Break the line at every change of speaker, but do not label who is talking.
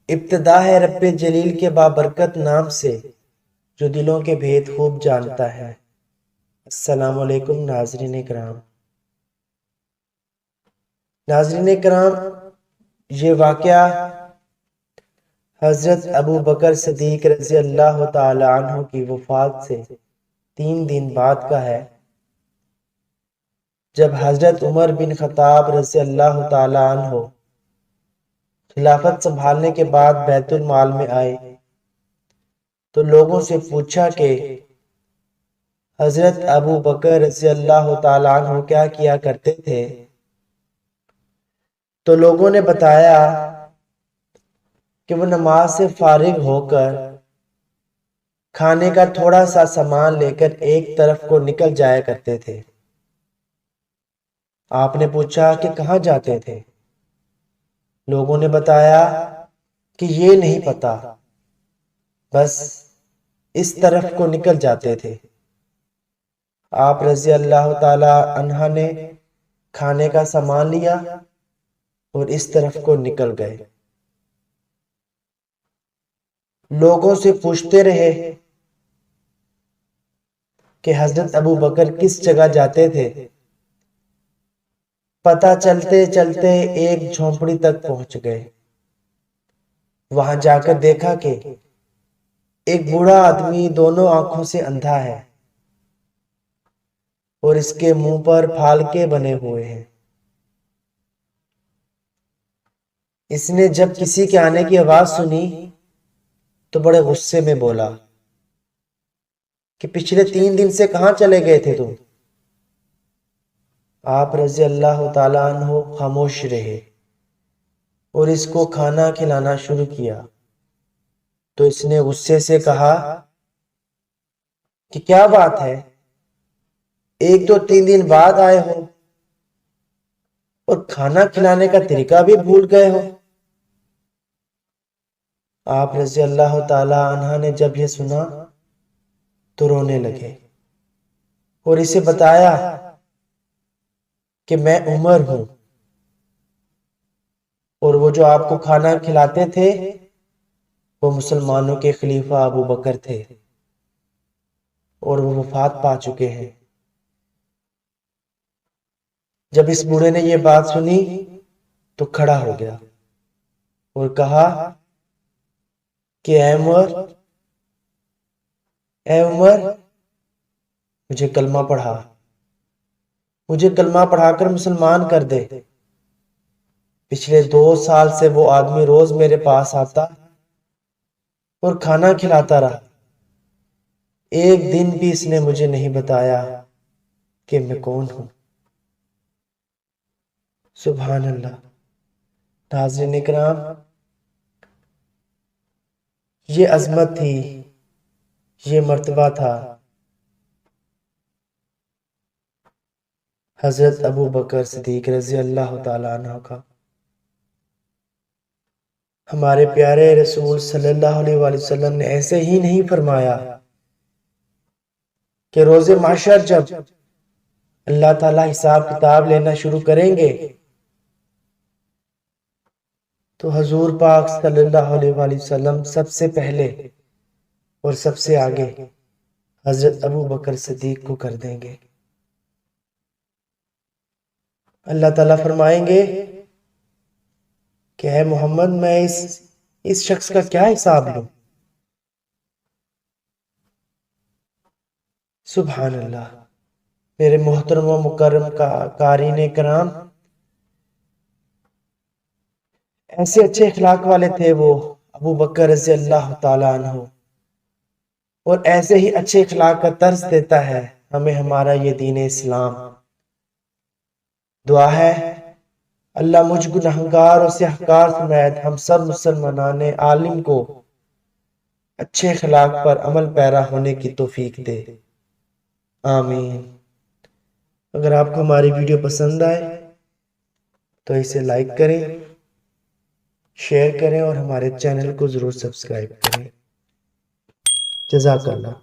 ابتدا ہے رب جلیل کے بابرکت نام سے جو دلوں کے بھید خوب جانتا ہے۔ السلام علیکم ناظرین کرام۔ ناظرین کرام، یہ واقعہ حضرت ابو بکر صدیق رضی اللہ تعالی عنہ کی وفات سے 3 دن بعد کا ہے، جب حضرت عمر بن خطاب رضی اللہ تعالی عنہ خلافت سنبھالنے کے بعد بیت المال میں آئے تو لوگوں سے پوچھا کہ حضرت ابو بکر رضی اللہ تعالی عنہ کیا کیا کرتے تھے؟ تو لوگوں نے بتایا کہ وہ نماز سے فارغ ہو کر کھانے کا تھوڑا سا سامان لے کر ایک طرف کو نکل جایا کرتے تھے۔ آپ نے پوچھا کہ کہاں جاتے تھے؟ لوگوں نے بتایا کہ یہ نہیں پتا، بس اس طرف کو نکل جاتے تھے۔ آپ رضی اللہ تعالی عنہ نے کھانے کا سامان لیا اور اس طرف کو نکل گئے۔ لوگوں سے پوچھتے رہے کہ حضرت ابو بکر کس جگہ جاتے تھے۔ پتہ چلتے چلتے ایک جھونپڑی تک پہنچ گئے۔ وہاں جا کر دیکھا کہ ایک بوڑھا آدمی دونوں آنکھوں سے اندھا ہے اور اس کے منہ پر پھالکے بنے ہوئے ہیں۔ اس نے جب کسی کے آنے کی آواز سنی تو بڑے غصے میں بولا کہ پچھلے 3 دن سے کہاں چلے گئے تھے تم؟ آپ رضی اللہ تعالی عنہ خاموش رہے اور اس کو کھانا کھلانا شروع کیا۔ تو اس نے غصے سے کہا کہ کیا بات ہے، ایک تو 3 دن بعد آئے ہو اور کھانا کھلانے کا طریقہ بھی بھول گئے ہو۔ آپ رضی اللہ تعالی عنہ نے جب یہ سنا تو رونے لگے اور اسے بتایا کہ میں عمر ہوں اور وہ جو آپ کو کھانا کھلاتے تھے وہ مسلمانوں کے خلیفہ ابو بکر تھے اور وہ وفات پا چکے ہیں۔ جب اس بوڑھے نے یہ بات سنی تو کھڑا ہو گیا اور کہا کہ اے عمر، مجھے کلمہ پڑھا کر مسلمان کر دے۔ پچھلے 2 سال سے وہ آدمی روز میرے پاس آتا اور کھانا کھلاتا رہا، ایک دن بھی اس نے مجھے نہیں بتایا کہ میں کون ہوں۔ سبحان اللہ۔ ناظرین اکرام، یہ عظمت تھی، یہ مرتبہ تھا حضرت ابو بکر صدیق رضی اللہ تعالی عنہ کا۔ ہمارے پیارے رسول صلی اللہ علیہ وسلم نے ایسے ہی نہیں فرمایا کہ روز محشر جب اللہ تعالیٰ حساب کتاب لینا شروع کریں گے تو حضور پاک صلی اللہ علیہ وسلم سب سے پہلے اور سب سے آگے حضرت ابو بکر صدیق کو کر دیں گے۔ اللہ تعالیٰ فرمائیں گے کہ اے محمد، میں اس شخص کا کیا حساب لوں؟ سبحان اللہ۔ میرے محترم و مکرم قارئین کرام، ایسے اچھے اخلاق والے تھے وہ ابو بکر رضی اللہ تعالی عنہ، اور ایسے ہی اچھے اخلاق کا درس دیتا ہے ہمیں ہمارا یہ دین اسلام۔ دعا ہے اللہ مجھ گنہگار اور سیاہکار سمیت ہم سب مسلمانان عالم کو اچھے اخلاق پر عمل پیرا ہونے کی توفیق دے، آمین۔ اگر آپ کو ہماری ویڈیو پسند آئے تو اسے لائک کریں، شیئر کریں اور ہمارے چینل کو ضرور سبسکرائب کریں۔ جزاک اللہ۔